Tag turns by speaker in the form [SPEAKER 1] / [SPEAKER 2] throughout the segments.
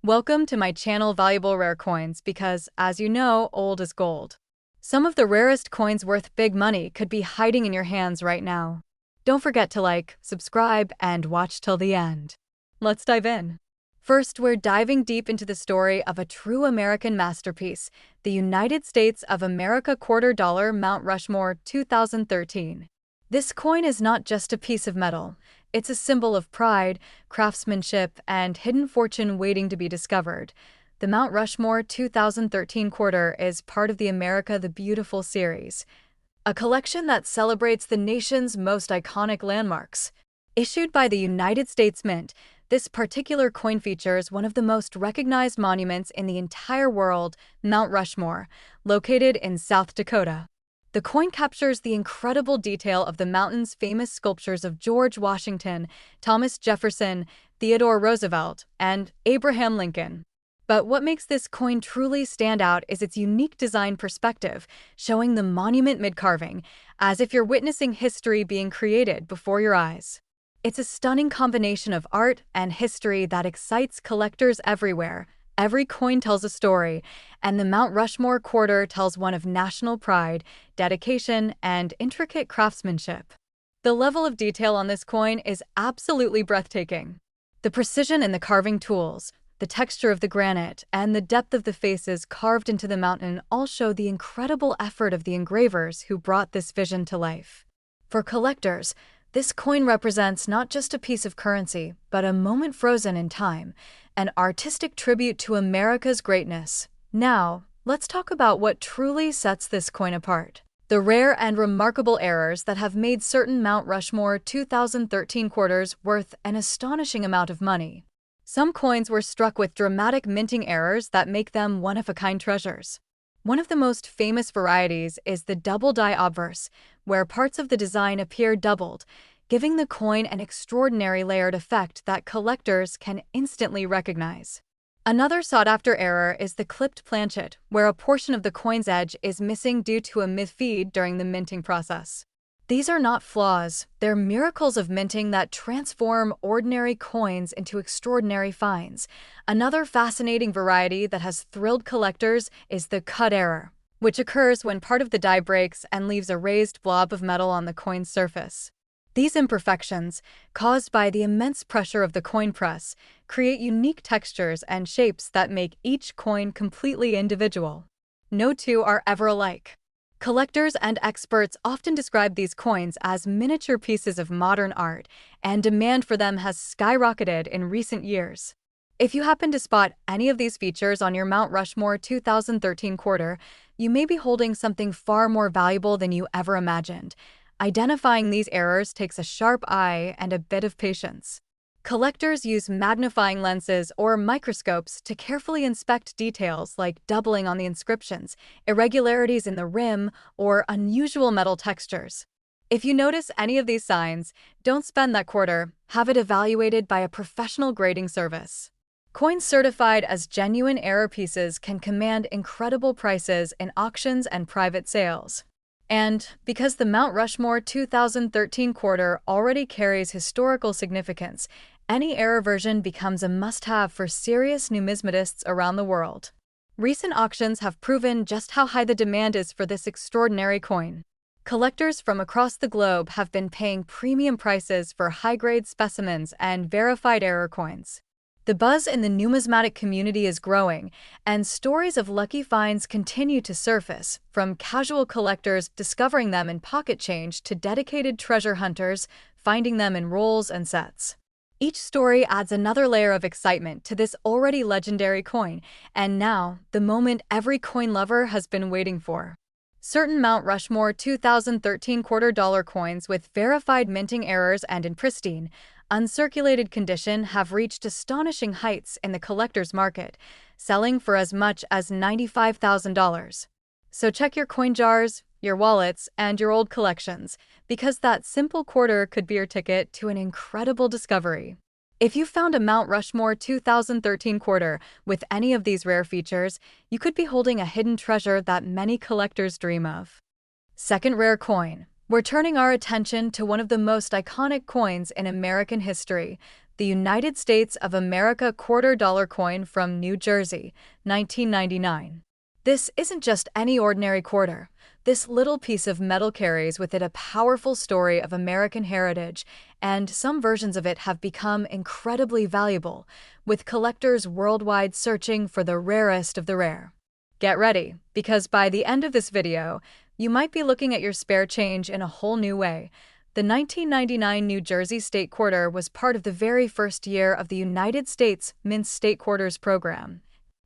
[SPEAKER 1] Welcome to my channel Valuable Rare Coins because, as you know, old is gold. Some of the rarest coins worth big money could be hiding in your hands right now. Don't forget to like, subscribe, and watch till the end. Let's dive in. First, we're diving deep into the story of a true American masterpiece, the United States of America $quarter Mount Rushmore 2013. This coin is not just a piece of metal. It's a symbol of pride, craftsmanship, and hidden fortune waiting to be discovered. The Mount Rushmore 2013 quarter is part of the America the Beautiful series, a collection that celebrates the nation's most iconic landmarks. Issued by the United States Mint, this particular coin features one of the most recognized monuments in the entire world, Mount Rushmore, located in South Dakota. The coin captures the incredible detail of the mountain's famous sculptures of George Washington, Thomas Jefferson, Theodore Roosevelt, and Abraham Lincoln. But what makes this coin truly stand out is its unique design perspective, showing the monument mid-carving, as if you're witnessing history being created before your eyes. It's a stunning combination of art and history that excites collectors everywhere. Every coin tells a story, and the Mount Rushmore quarter tells one of national pride, dedication, and intricate craftsmanship. The level of detail on this coin is absolutely breathtaking. The precision in the carving tools, the texture of the granite, and the depth of the faces carved into the mountain all show the incredible effort of the engravers who brought this vision to life. For collectors, this coin represents not just a piece of currency, but a moment frozen in time, an artistic tribute to America's greatness. Now, let's talk about what truly sets this coin apart. The rare and remarkable errors that have made certain Mount Rushmore 2013 quarters worth an astonishing amount of money. Some coins were struck with dramatic minting errors that make them one-of-a-kind treasures. One of the most famous varieties is the double die obverse, where parts of the design appear doubled, giving the coin an extraordinary layered effect that collectors can instantly recognize. Another sought-after error is the clipped planchet, where a portion of the coin's edge is missing due to a misfeed during the minting process. These are not flaws, they're miracles of minting that transform ordinary coins into extraordinary finds. Another fascinating variety that has thrilled collectors is the cut error, which occurs when part of the die breaks and leaves a raised blob of metal on the coin's surface. These imperfections, caused by the immense pressure of the coin press, create unique textures and shapes that make each coin completely individual. No two are ever alike. Collectors and experts often describe these coins as miniature pieces of modern art, and demand for them has skyrocketed in recent years. If you happen to spot any of these features on your Mount Rushmore 2013 quarter, you may be holding something far more valuable than you ever imagined. Identifying these errors takes a sharp eye and a bit of patience. Collectors use magnifying lenses or microscopes to carefully inspect details like doubling on the inscriptions, irregularities in the rim, or unusual metal textures. If you notice any of these signs, don't spend that quarter, have it evaluated by a professional grading service. Coins certified as genuine error pieces can command incredible prices in auctions and private sales. And because the Mount Rushmore 2013 quarter already carries historical significance, any error version becomes a must-have for serious numismatists around the world. Recent auctions have proven just how high the demand is for this extraordinary coin. Collectors from across the globe have been paying premium prices for high-grade specimens and verified error coins. The buzz in the numismatic community is growing, and stories of lucky finds continue to surface, from casual collectors discovering them in pocket change to dedicated treasure hunters finding them in rolls and sets. Each story adds another layer of excitement to this already legendary coin, and now, the moment every coin lover has been waiting for. Certain Mount Rushmore 2013 $quarter coins with verified minting errors and in pristine, uncirculated condition have reached astonishing heights in the collector's market, selling for as much as $95,000. So check your coin jars, your wallets, and your old collections, because that simple quarter could be your ticket to an incredible discovery. If you found a Mount Rushmore 2013 quarter with any of these rare features, you could be holding a hidden treasure that many collectors dream of. Second rare coin. We're turning our attention to one of the most iconic coins in American history, the United States of America $quarter-dollar coin from New Jersey, 1999. This isn't just any ordinary quarter. This little piece of metal carries with it a powerful story of American heritage, and some versions of it have become incredibly valuable, with collectors worldwide searching for the rarest of the rare. Get ready, because by the end of this video, you might be looking at your spare change in a whole new way. The 1999 New Jersey State Quarter was part of the very first year of the United States Mint State Quarters program,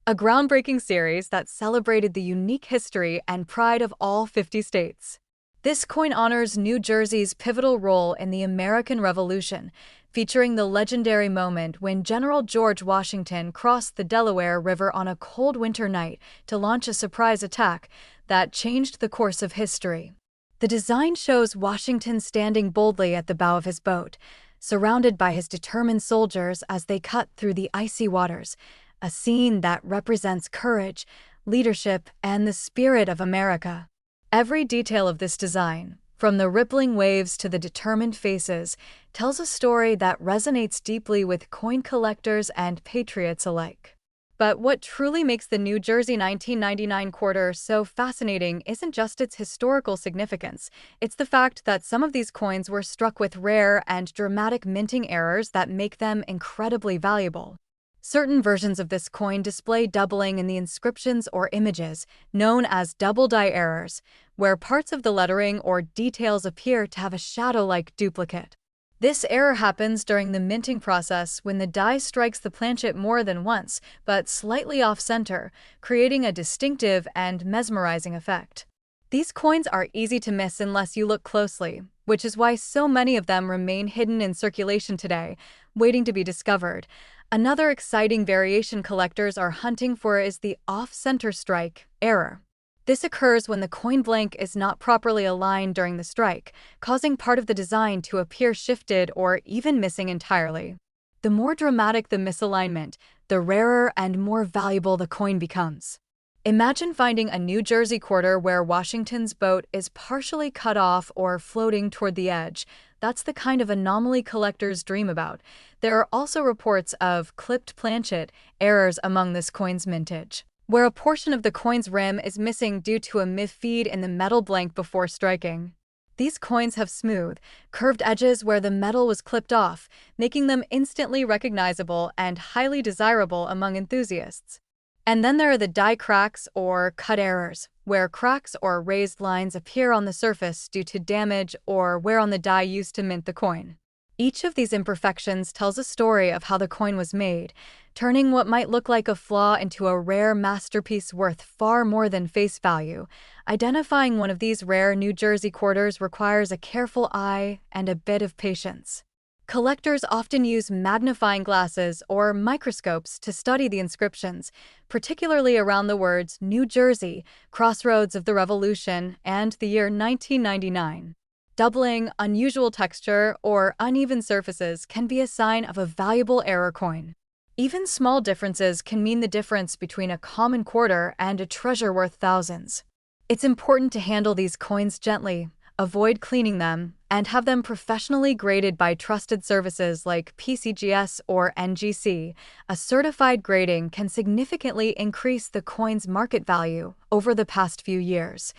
[SPEAKER 1] a groundbreaking series that celebrated the unique history and pride of all 50 states. This coin honors New Jersey's pivotal role in the American Revolution, featuring the legendary moment when General George Washington crossed the Delaware River on a cold winter night to launch a surprise attack that changed the course of history. The design shows Washington standing boldly at the bow of his boat, surrounded by his determined soldiers as they cut through the icy waters, a scene that represents courage, leadership, and the spirit of America. Every detail of this design, from the rippling waves to the determined faces, tells a story that resonates deeply with coin collectors and patriots alike. But what truly makes the New Jersey 1999 quarter so fascinating isn't just its historical significance, it's the fact that some of these coins were struck with rare and dramatic minting errors that make them incredibly valuable. Certain versions of this coin display doubling in the inscriptions or images, known as double die errors, where parts of the lettering or details appear to have a shadow-like duplicate. This error happens during the minting process when the die strikes the planchet more than once, but slightly off-center, creating a distinctive and mesmerizing effect. These coins are easy to miss unless you look closely, which is why so many of them remain hidden in circulation today, waiting to be discovered. Another exciting variation collectors are hunting for is the off-center strike error. This occurs when the coin blank is not properly aligned during the strike, causing part of the design to appear shifted or even missing entirely. The more dramatic the misalignment, the rarer and more valuable the coin becomes. Imagine finding a New Jersey quarter where Washington's boat is partially cut off or floating toward the edge. That's the kind of anomaly collectors dream about. There are also reports of clipped planchet errors among this coin's mintage, where a portion of the coin's rim is missing due to a misfeed in the metal blank before striking. These coins have smooth, curved edges where the metal was clipped off, making them instantly recognizable and highly desirable among enthusiasts. And then there are the die cracks or cut errors, where cracks or raised lines appear on the surface due to damage or wear on the die used to mint the coin. Each of these imperfections tells a story of how the coin was made, turning what might look like a flaw into a rare masterpiece worth far more than face value. Identifying one of these rare New Jersey quarters requires a careful eye and a bit of patience. Collectors often use magnifying glasses or microscopes to study the inscriptions, particularly around the words New Jersey, Crossroads of the Revolution, and the year 1999. Doubling, unusual texture, or uneven surfaces can be a sign of a valuable error coin. Even small differences can mean the difference between a common quarter and a treasure worth thousands. It's important to handle these coins gently, avoid cleaning them, and have them professionally graded by trusted services like PCGS or NGC. A certified grading can significantly increase the coin's market value over the past few years.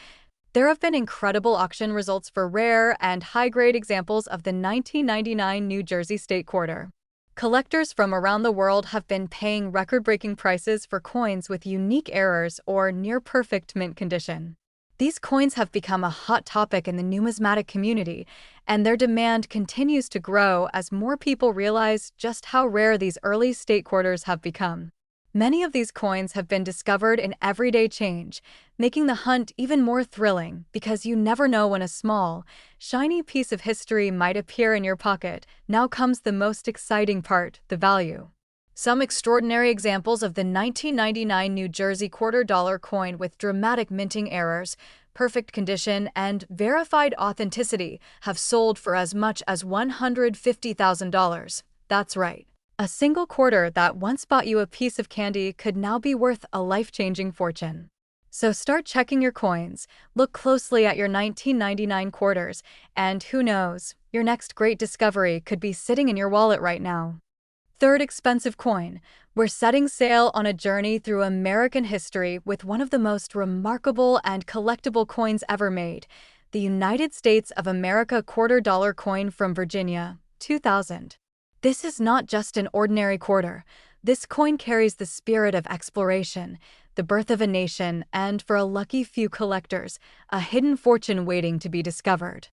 [SPEAKER 1] There have been incredible auction results for rare and high-grade examples of the 1999 New Jersey State Quarter. Collectors from around the world have been paying record-breaking prices for coins with unique errors or near-perfect mint condition. These coins have become a hot topic in the numismatic community, and their demand continues to grow as more people realize just how rare these early state quarters have become. Many of these coins have been discovered in everyday change, making the hunt even more thrilling because you never know when a small, shiny piece of history might appear in your pocket. Now comes the most exciting part, the value. Some extraordinary examples of the 1999 New Jersey $quarter-dollar coin with dramatic minting errors, perfect condition, and verified authenticity have sold for as much as $150,000. That's right. A single quarter that once bought you a piece of candy could now be worth a life-changing fortune. So start checking your coins, look closely at your 1999 quarters, and who knows, your next great discovery could be sitting in your wallet right now. Third expensive coin. We're setting sail on a journey through American history with one of the most remarkable and collectible coins ever made, the United States of America $quarter coin from Virginia, 2000. This is not just an ordinary quarter. This coin carries the spirit of exploration, the birth of a nation, and for a lucky few collectors, a hidden fortune waiting to be discovered.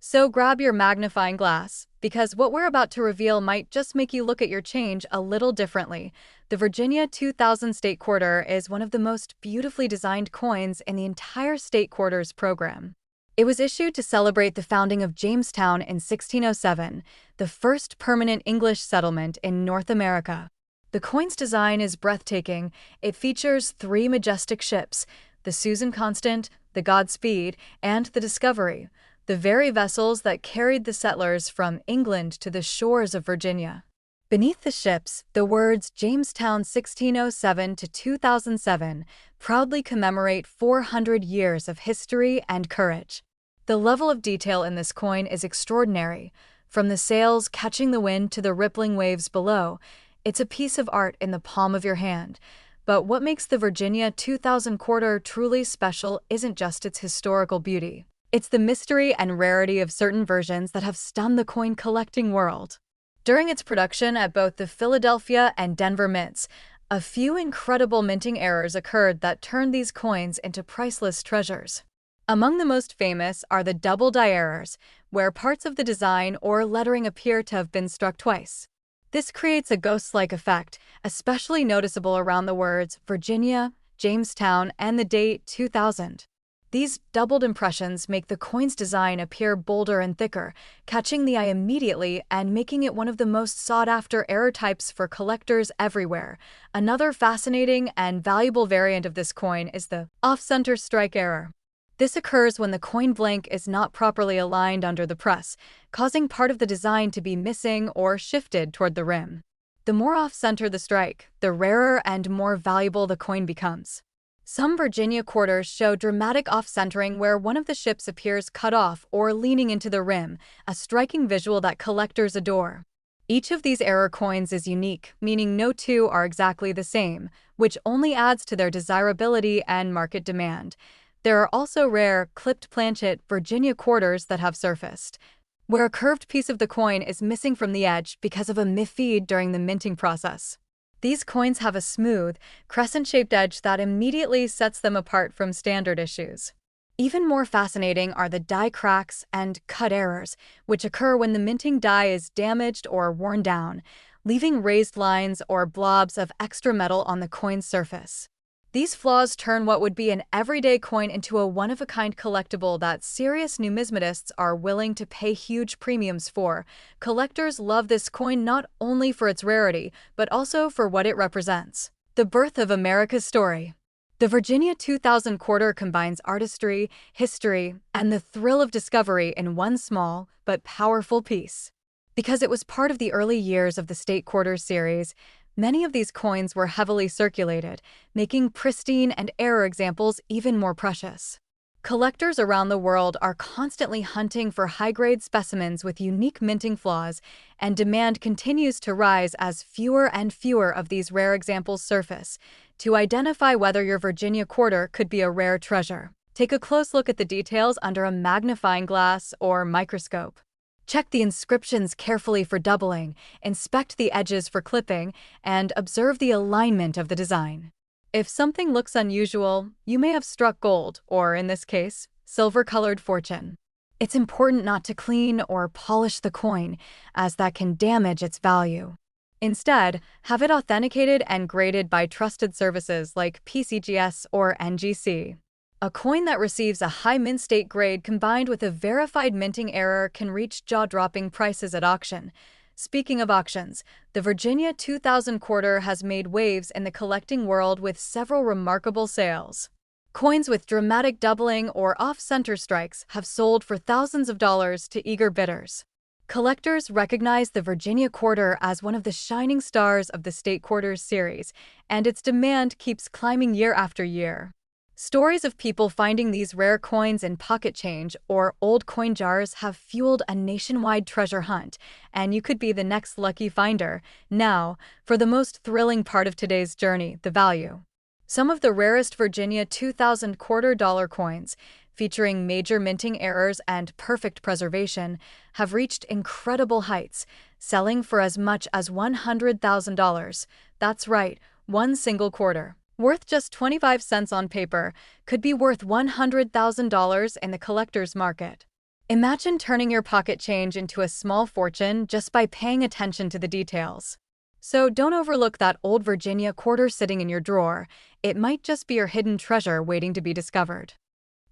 [SPEAKER 1] So grab your magnifying glass, because what we're about to reveal might just make you look at your change a little differently. The Virginia 2000 State Quarter is one of the most beautifully designed coins in the entire State Quarters program. It was issued to celebrate the founding of Jamestown in 1607, the first permanent English settlement in North America. The coin's design is breathtaking. It features three majestic ships, the Susan Constant, the Godspeed, and the Discovery, the very vessels that carried the settlers from England to the shores of Virginia. Beneath the ships, the words Jamestown 1607 to 2007 proudly commemorate 400 years of history and courage. The level of detail in this coin is extraordinary. From the sails catching the wind to the rippling waves below, it's a piece of art in the palm of your hand. But what makes the Virginia 2000 quarter truly special isn't just its historical beauty. It's the mystery and rarity of certain versions that have stunned the coin collecting world. During its production at both the Philadelphia and Denver mints, a few incredible minting errors occurred that turned these coins into priceless treasures. Among the most famous are the double die errors, where parts of the design or lettering appear to have been struck twice. This creates a ghost-like effect, especially noticeable around the words Virginia, Jamestown, and the date 2000. These doubled impressions make the coin's design appear bolder and thicker, catching the eye immediately and making it one of the most sought-after error types for collectors everywhere. Another fascinating and valuable variant of this coin is the off-center strike error. This occurs when the coin blank is not properly aligned under the press, causing part of the design to be missing or shifted toward the rim. The more off-center the strike, the rarer and more valuable the coin becomes. Some Virginia quarters show dramatic off-centering where one of the ships appears cut off or leaning into the rim, a striking visual that collectors adore. Each of these error coins is unique, meaning no two are exactly the same, which only adds to their desirability and market demand. There are also rare, clipped planchet Virginia quarters that have surfaced, where a curved piece of the coin is missing from the edge because of a misfeed during the minting process. These coins have a smooth, crescent-shaped edge that immediately sets them apart from standard issues. Even more fascinating are the die cracks and cut errors, which occur when the minting die is damaged or worn down, leaving raised lines or blobs of extra metal on the coin's surface. These flaws turn what would be an everyday coin into a one-of-a-kind collectible that serious numismatists are willing to pay huge premiums for. Collectors love this coin not only for its rarity, but also for what it represents. The birth of America's story. The Virginia 2000 quarter combines artistry, history, and the thrill of discovery in one small but powerful piece. Because it was part of the early years of the State Quarters series, many of these coins were heavily circulated, making pristine and error examples even more precious. Collectors around the world are constantly hunting for high-grade specimens with unique minting flaws, and demand continues to rise as fewer and fewer of these rare examples surface. To identify whether your Virginia quarter could be a rare treasure, take a close look at the details under a magnifying glass or microscope. Check the inscriptions carefully for doubling, inspect the edges for clipping, and observe the alignment of the design. If something looks unusual, you may have struck gold, or in this case, silver-colored fortune. It's important not to clean or polish the coin, as that can damage its value. Instead, have it authenticated and graded by trusted services like PCGS or NGC. A coin that receives a high mint state grade combined with a verified minting error can reach jaw-dropping prices at auction. Speaking of auctions, the Virginia 2000 quarter has made waves in the collecting world with several remarkable sales. Coins with dramatic doubling or off-center strikes have sold for thousands of dollars to eager bidders. Collectors recognize the Virginia quarter as one of the shining stars of the State Quarters series, and its demand keeps climbing year after year. Stories of people finding these rare coins in pocket change or old coin jars have fueled a nationwide treasure hunt, and you could be the next lucky finder. Now, for the most thrilling part of today's journey, the value. Some of the rarest Virginia 2000 quarter-dollar coins, featuring major minting errors and perfect preservation, have reached incredible heights, selling for as much as $100,000. That's right, one single quarter. Worth just 25 cents on paper, could be worth $100,000 in the collector's market. Imagine turning your pocket change into a small fortune just by paying attention to the details. So don't overlook that old Virginia quarter sitting in your drawer. It might just be your hidden treasure waiting to be discovered.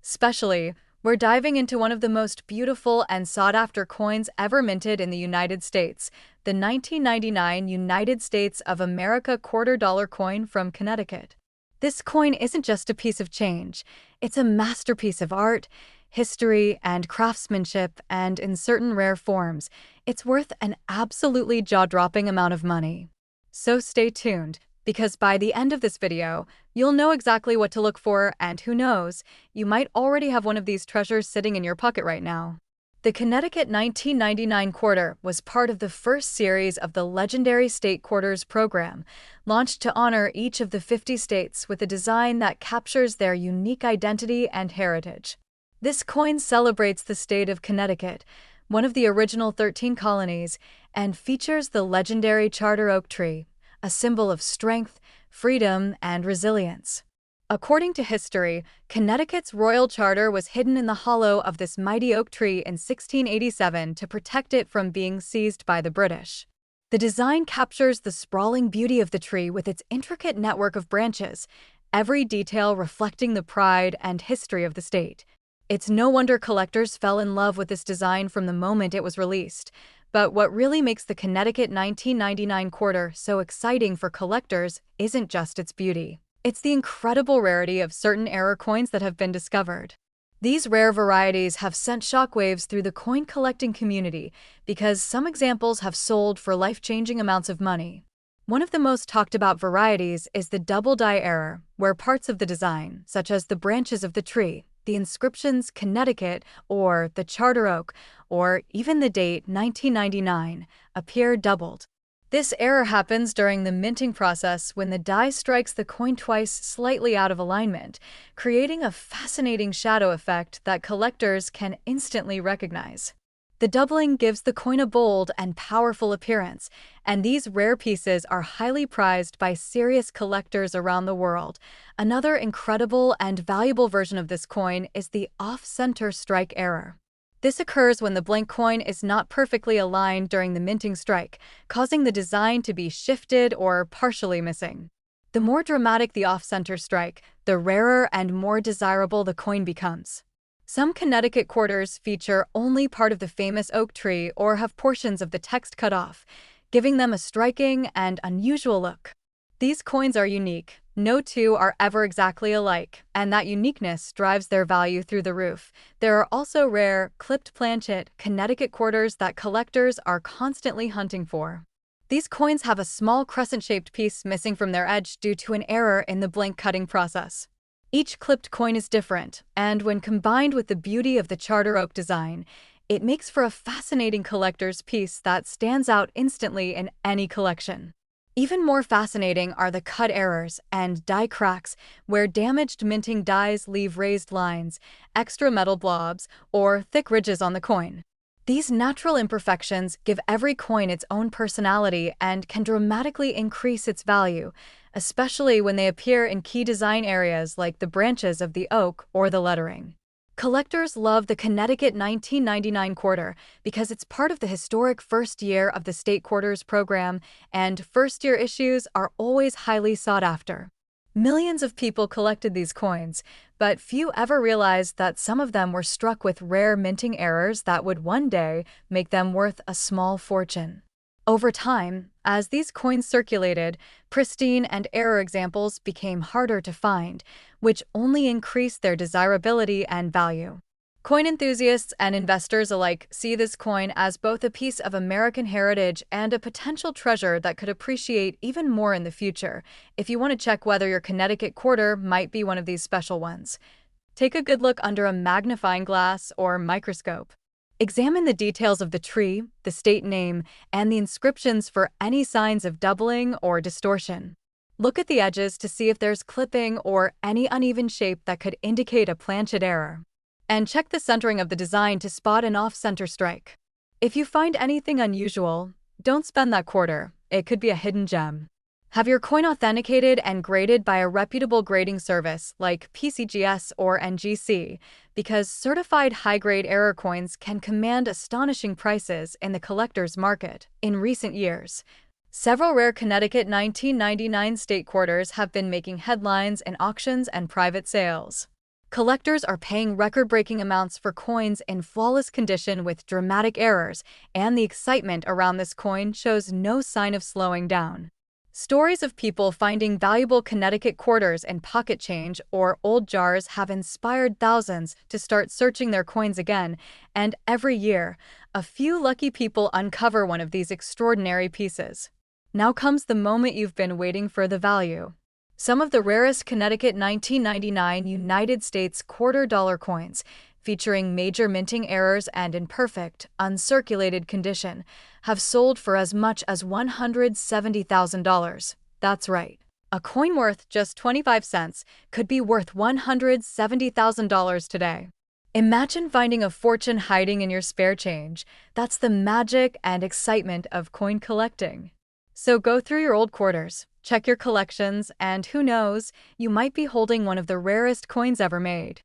[SPEAKER 1] Especially, we're diving into one of the most beautiful and sought-after coins ever minted in the United States, the 1999 United States of America quarter-dollar coin from Connecticut. This coin isn't just a piece of change, it's a masterpiece of art, history, and craftsmanship, and in certain rare forms, it's worth an absolutely jaw-dropping amount of money. So stay tuned, because by the end of this video, you'll know exactly what to look for, and who knows, you might already have one of these treasures sitting in your pocket right now. The Connecticut 1999 quarter was part of the first series of the legendary State Quarters program, launched to honor each of the 50 states with a design that captures their unique identity and heritage. This coin celebrates the state of Connecticut, one of the original 13 colonies, and features the legendary charter oak tree, a symbol of strength, freedom, and resilience. According to history, Connecticut's royal charter was hidden in the hollow of this mighty oak tree in 1687 to protect it from being seized by the British. The design captures the sprawling beauty of the tree with its intricate network of branches, every detail reflecting the pride and history of the state. It's no wonder collectors fell in love with this design from the moment it was released. But what really makes the Connecticut 1999 quarter so exciting for collectors isn't just its beauty. It's the incredible rarity of certain error coins that have been discovered. These rare varieties have sent shockwaves through the coin collecting community because some examples have sold for life-changing amounts of money. One of the most talked about varieties is the double die error, where parts of the design, such as the branches of the tree, the inscriptions Connecticut or the charter oak, or even the date 1999, appear doubled. This error happens during the minting process when the die strikes the coin twice slightly out of alignment, creating a fascinating shadow effect that collectors can instantly recognize. The doubling gives the coin a bold and powerful appearance, and these rare pieces are highly prized by serious collectors around the world. Another incredible and valuable version of this coin is the off-center strike error. This occurs when the blank coin is not perfectly aligned during the minting strike, causing the design to be shifted or partially missing. The more dramatic the off-center strike, the rarer and more desirable the coin becomes. Some Connecticut quarters feature only part of the famous oak tree or have portions of the text cut off, giving them a striking and unusual look. These coins are unique. No two are ever exactly alike, and that uniqueness drives their value through the roof. There are also rare, clipped planchet Connecticut quarters that collectors are constantly hunting for. These coins have a small crescent-shaped piece missing from their edge due to an error in the blank cutting process. Each clipped coin is different, and when combined with the beauty of the charter oak design, it makes for a fascinating collector's piece that stands out instantly in any collection. Even more fascinating are the cut errors and die cracks, where damaged minting dies leave raised lines, extra metal blobs, or thick ridges on the coin. These natural imperfections give every coin its own personality and can dramatically increase its value, especially when they appear in key design areas like the branches of the oak or the lettering. Collectors love the Connecticut 1999 quarter because it's part of the historic first year of the State Quarters program, and first-year issues are always highly sought after. Millions of people collected these coins, but few ever realized that some of them were struck with rare minting errors that would one day make them worth a small fortune. Over time, as these coins circulated, pristine and error examples became harder to find, which only increased their desirability and value. Coin enthusiasts and investors alike see this coin as both a piece of American heritage and a potential treasure that could appreciate even more in the future. If you want to check whether your Connecticut quarter might be one of these special ones, take a good look under a magnifying glass or microscope. Examine the details of the tree, the state name, and the inscriptions for any signs of doubling or distortion. Look at the edges to see if there's clipping or any uneven shape that could indicate a planchet error. And check the centering of the design to spot an off-center strike. If you find anything unusual, don't spend that quarter. It could be a hidden gem. Have your coin authenticated and graded by a reputable grading service like PCGS or NGC, because certified high-grade error coins can command astonishing prices in the collector's market. In recent years, several rare Connecticut 1999 state quarters have been making headlines in auctions and private sales. Collectors are paying record-breaking amounts for coins in flawless condition with dramatic errors, and the excitement around this coin shows no sign of slowing down. Stories of people finding valuable Connecticut quarters in pocket change or old jars have inspired thousands to start searching their coins again, and every year, a few lucky people uncover one of these extraordinary pieces. Now comes the moment you've been waiting for: the value. Some of the rarest Connecticut 1999 United States quarter-dollar coins, featuring major minting errors and in perfect, uncirculated condition, have sold for as much as $170,000. That's right. A coin worth just 25 cents could be worth $170,000 today. Imagine finding a fortune hiding in your spare change. That's the magic and excitement of coin collecting. So go through your old quarters, check your collections, and who knows, you might be holding one of the rarest coins ever made.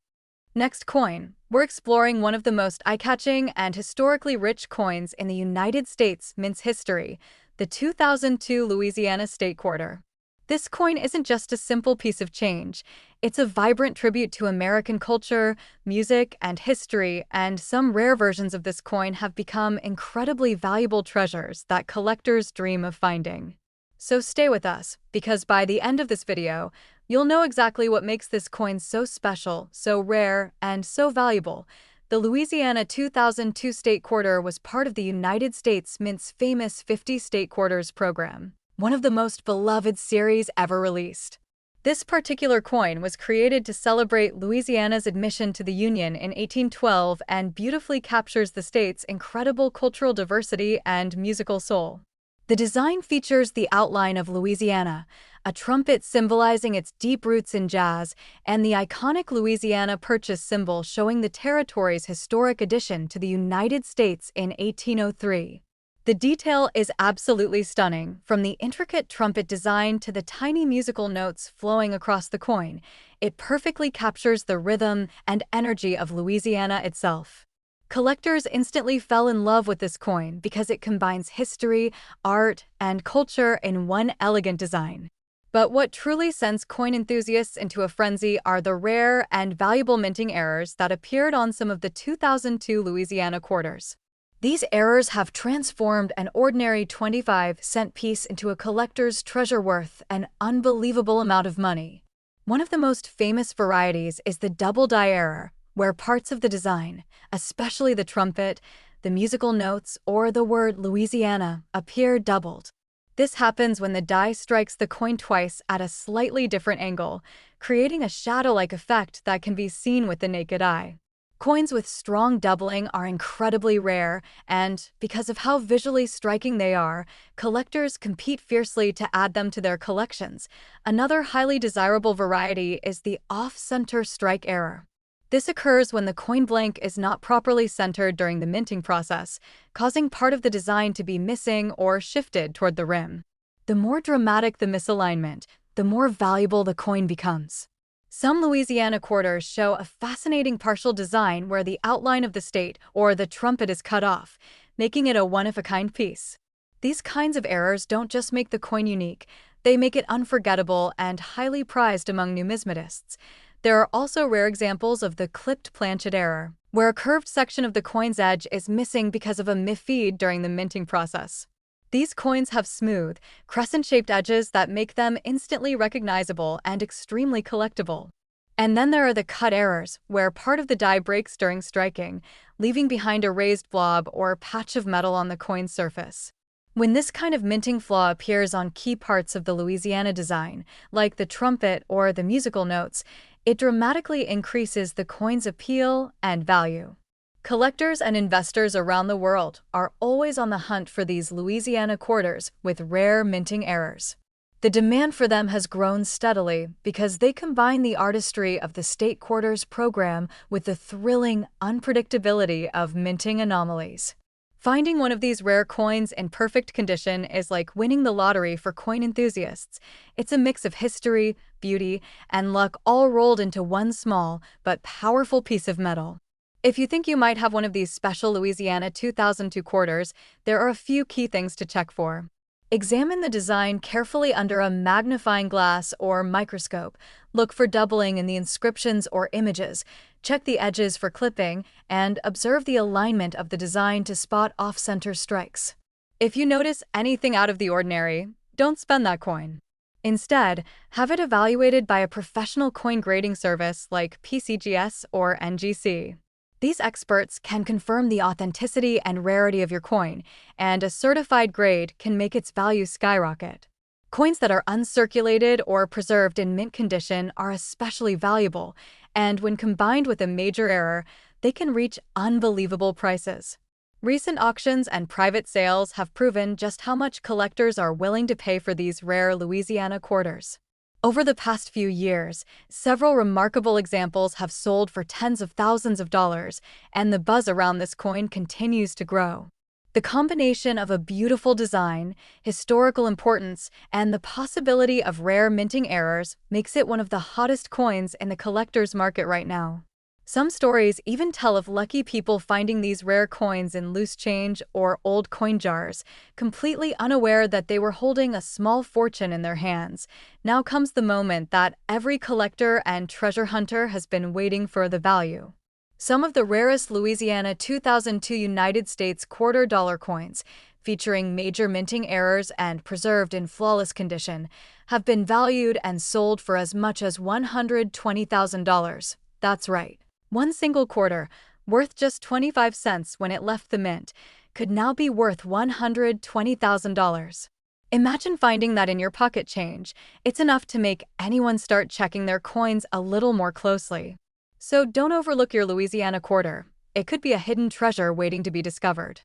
[SPEAKER 1] Next coin, we're exploring one of the most eye-catching and historically rich coins in the United States mint's history, the 2002 Louisiana State Quarter. This coin isn't just a simple piece of change. It's a vibrant tribute to American culture, music, and history, and some rare versions of this coin have become incredibly valuable treasures that collectors dream of finding. So stay with us, because by the end of this video, you'll know exactly what makes this coin so special, so rare, and so valuable. The Louisiana 2002 State Quarter was part of the United States Mint's famous 50 State Quarters program, one of the most beloved series ever released. This particular coin was created to celebrate Louisiana's admission to the Union in 1812 and beautifully captures the state's incredible cultural diversity and musical soul. The design features the outline of Louisiana, a trumpet symbolizing its deep roots in jazz, and the iconic Louisiana Purchase symbol showing the territory's historic addition to the United States in 1803. The detail is absolutely stunning, from the intricate trumpet design to the tiny musical notes flowing across the coin. It perfectly captures the rhythm and energy of Louisiana itself. Collectors instantly fell in love with this coin because it combines history, art, and culture in one elegant design. But what truly sends coin enthusiasts into a frenzy are the rare and valuable minting errors that appeared on some of the 2002 Louisiana quarters. These errors have transformed an ordinary 25-cent piece into a collector's treasure worth an unbelievable amount of money. One of the most famous varieties is the double die error, where parts of the design, especially the trumpet, the musical notes, or the word Louisiana, appear doubled. This happens when the die strikes the coin twice at a slightly different angle, creating a shadow-like effect that can be seen with the naked eye. Coins with strong doubling are incredibly rare, and because of how visually striking they are, collectors compete fiercely to add them to their collections. Another highly desirable variety is the off-center strike error. This occurs when the coin blank is not properly centered during the minting process, causing part of the design to be missing or shifted toward the rim. The more dramatic the misalignment, the more valuable the coin becomes. Some Louisiana quarters show a fascinating partial design where the outline of the state or the trumpet is cut off, making it a one-of-a-kind piece. These kinds of errors don't just make the coin unique, they make it unforgettable and highly prized among numismatists. There are also rare examples of the clipped planchet error, where a curved section of the coin's edge is missing because of a misfeed during the minting process. These coins have smooth, crescent-shaped edges that make them instantly recognizable and extremely collectible. And then there are the cut errors, where part of the die breaks during striking, leaving behind a raised blob or patch of metal on the coin's surface. When this kind of minting flaw appears on key parts of the Louisiana design, like the trumpet or the musical notes, it dramatically increases the coin's appeal and value. Collectors and investors around the world are always on the hunt for these Louisiana quarters with rare minting errors. The demand for them has grown steadily because they combine the artistry of the state quarters program with the thrilling unpredictability of minting anomalies. Finding one of these rare coins in perfect condition is like winning the lottery for coin enthusiasts. It's a mix of history, beauty, and luck all rolled into one small but powerful piece of metal. If you think you might have one of these special Louisiana 2002 quarters, there are a few key things to check for. Examine the design carefully under a magnifying glass or microscope. Look for doubling in the inscriptions or images. Check the edges for clipping, and observe the alignment of the design to spot off-center strikes. If you notice anything out of the ordinary, don't spend that coin. Instead, have it evaluated by a professional coin grading service like PCGS or NGC. These experts can confirm the authenticity and rarity of your coin, and a certified grade can make its value skyrocket. Coins that are uncirculated or preserved in mint condition are especially valuable, and when combined with a major error, they can reach unbelievable prices. Recent auctions and private sales have proven just how much collectors are willing to pay for these rare Louisiana quarters. Over the past few years, several remarkable examples have sold for tens of thousands of dollars, and the buzz around this coin continues to grow. The combination of a beautiful design, historical importance, and the possibility of rare minting errors makes it one of the hottest coins in the collector's market right now. Some stories even tell of lucky people finding these rare coins in loose change or old coin jars, completely unaware that they were holding a small fortune in their hands. Now comes the moment that every collector and treasure hunter has been waiting for: the value. Some of the rarest Louisiana 2002 United States $quarter coins, featuring major minting errors and preserved in flawless condition, have been valued and sold for as much as $120,000. That's right. One single quarter, worth just 25 cents when it left the mint, could now be worth $120,000. Imagine finding that in your pocket change. It's enough to make anyone start checking their coins a little more closely. So don't overlook your Louisiana quarter. It could be a hidden treasure waiting to be discovered.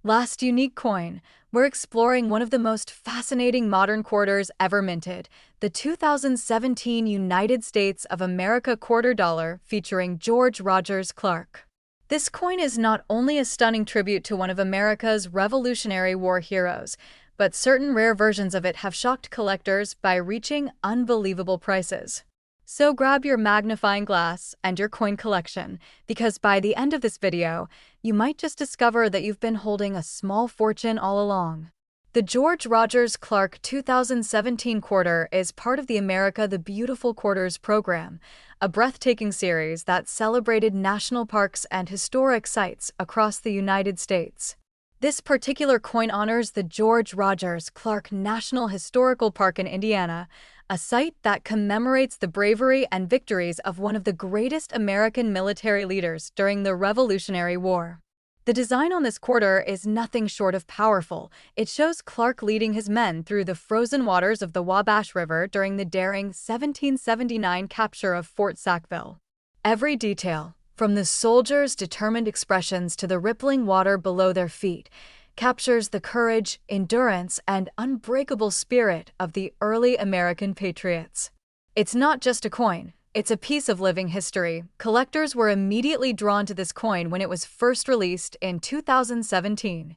[SPEAKER 1] Last unique coin, we're exploring one of the most fascinating modern quarters ever minted, the 2017 United States of America $quarter featuring George Rogers Clark. This coin is not only a stunning tribute to one of America's Revolutionary War heroes, but certain rare versions of it have shocked collectors by reaching unbelievable prices. So grab your magnifying glass and your coin collection, because by the end of this video, you might just discover that you've been holding a small fortune all along. The George Rogers Clark 2017 quarter is part of the America the Beautiful Quarters program, a breathtaking series that celebrated national parks and historic sites across the United States. This particular coin honors the George Rogers Clark National Historical Park in Indiana, a site that commemorates the bravery and victories of one of the greatest American military leaders during the Revolutionary War. The design on this quarter is nothing short of powerful. It shows Clark leading his men through the frozen waters of the Wabash River during the daring 1779 capture of Fort Sackville. Every detail, from the soldiers' determined expressions to the rippling water below their feet, captures the courage, endurance, and unbreakable spirit of the early American patriots. It's not just a coin, it's a piece of living history. Collectors were immediately drawn to this coin when it was first released in 2017.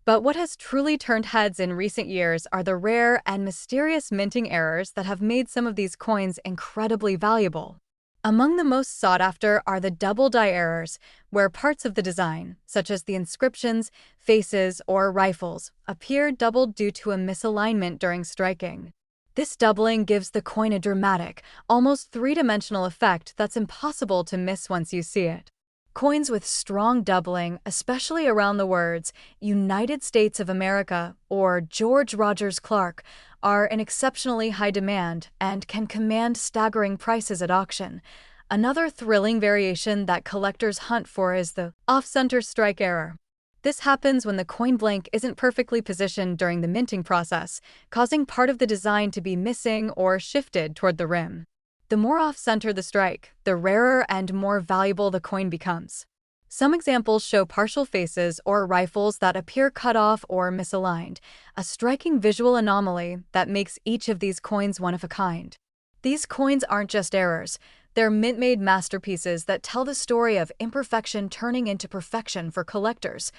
[SPEAKER 1] But what has truly turned heads in recent years are the rare and mysterious minting errors that have made some of these coins incredibly valuable. Among the most sought after are the double die errors, where parts of the design, such as the inscriptions, faces, or rifles, appear doubled due to a misalignment during striking. This doubling gives the coin a dramatic, almost three-dimensional effect that's impossible to miss once you see it. Coins with strong doubling, especially around the words United States of America or George Rogers Clark, are in exceptionally high demand and can command staggering prices at auction. Another thrilling variation that collectors hunt for is the off-center strike error. This happens when the coin blank isn't perfectly positioned during the minting process, causing part of the design to be missing or shifted toward the rim. The more off-center the strike, the rarer and more valuable the coin becomes. Some examples show partial faces or rifles that appear cut off or misaligned, a striking visual anomaly that makes each of these coins one of a kind. These coins aren't just errors, they're mint-made masterpieces that tell the story of imperfection turning into perfection for collectors.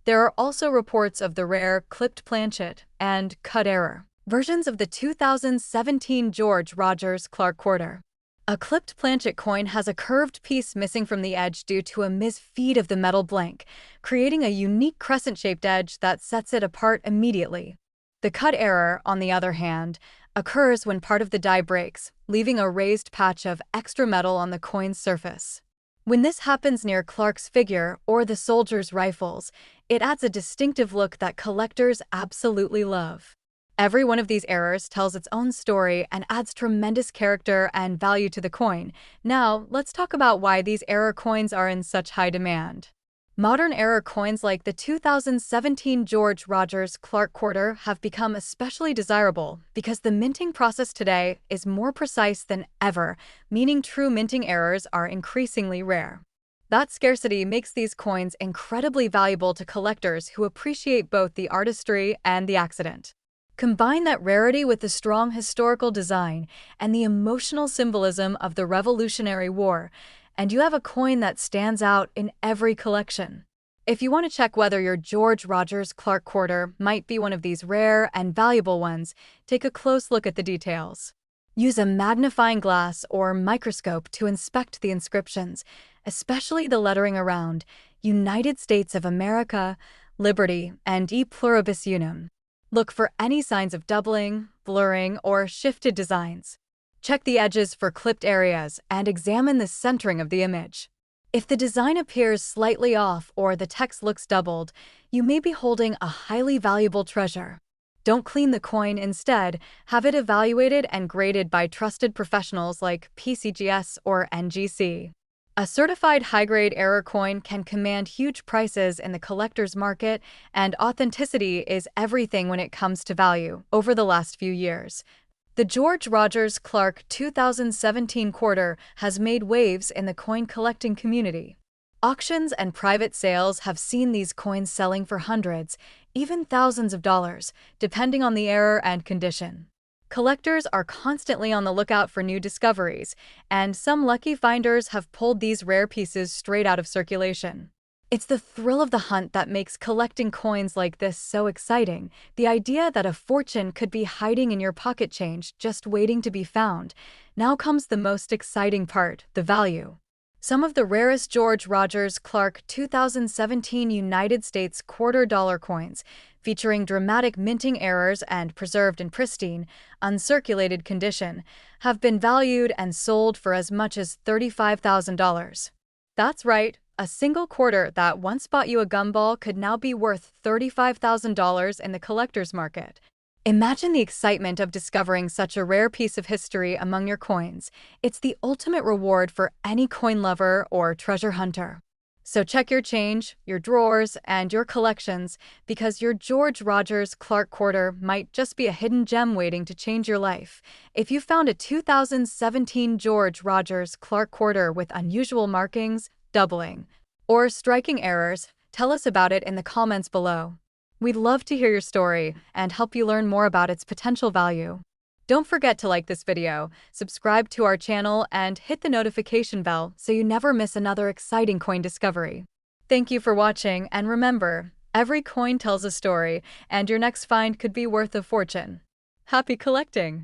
[SPEAKER 1] There are also reports of the rare clipped planchet and cut error versions of the 2017 George Rogers Clark quarter. A clipped planchet coin has a curved piece missing from the edge due to a misfeed of the metal blank, creating a unique crescent-shaped edge that sets it apart immediately. The cut error, on the other hand, occurs when part of the die breaks, leaving a raised patch of extra metal on the coin's surface. When this happens near Clark's figure or the soldier's rifles, it adds a distinctive look that collectors absolutely love. Every one of these errors tells its own story and adds tremendous character and value to the coin. Now, let's talk about why these error coins are in such high demand. Modern error coins like the 2017 George Rogers Clark quarter have become especially desirable because the minting process today is more precise than ever, meaning true minting errors are increasingly rare. That scarcity makes these coins incredibly valuable to collectors who appreciate both the artistry and the accident. Combine that rarity with the strong historical design and the emotional symbolism of the Revolutionary War, and you have a coin that stands out in every collection. If you want to check whether your George Rogers Clark quarter might be one of these rare and valuable ones, take a close look at the details. Use a magnifying glass or microscope to inspect the inscriptions, especially the lettering around United States of America, Liberty, and E Pluribus Unum. Look for any signs of doubling, blurring, or shifted designs. Check the edges for clipped areas and examine the centering of the image. If the design appears slightly off or the text looks doubled, you may be holding a highly valuable treasure. Don't clean the coin, instead, have it evaluated and graded by trusted professionals like PCGS or NGC. A certified high-grade error coin can command huge prices in the collector's market, and authenticity is everything when it comes to value. Over the last few years, the George Rogers Clark 2017 quarter has made waves in the coin collecting community. Auctions and private sales have seen these coins selling for hundreds, even thousands of dollars, depending on the error and condition. Collectors are constantly on the lookout for new discoveries, and some lucky finders have pulled these rare pieces straight out of circulation. It's the thrill of the hunt that makes collecting coins like this so exciting, the idea that a fortune could be hiding in your pocket change just waiting to be found. Now comes the most exciting part, the value. Some of the rarest George Rogers Clark 2017 United States quarter-dollar coins, featuring dramatic minting errors and preserved in pristine, uncirculated condition, have been valued and sold for as much as $35,000. That's right, a single quarter that once bought you a gumball could now be worth $35,000 in the collector's market. Imagine the excitement of discovering such a rare piece of history among your coins. It's the ultimate reward for any coin lover or treasure hunter. So check your change, your drawers, and your collections, because your George Rogers Clark quarter might just be a hidden gem waiting to change your life. If you found a 2017 George Rogers Clark quarter with unusual markings, doubling, or striking errors, tell us about it in the comments below. We'd love to hear your story and help you learn more about its potential value. Don't forget to like this video, subscribe to our channel, and hit the notification bell so you never miss another exciting coin discovery. Thank you for watching, and remember, every coin tells a story, and your next find could be worth a fortune. Happy collecting!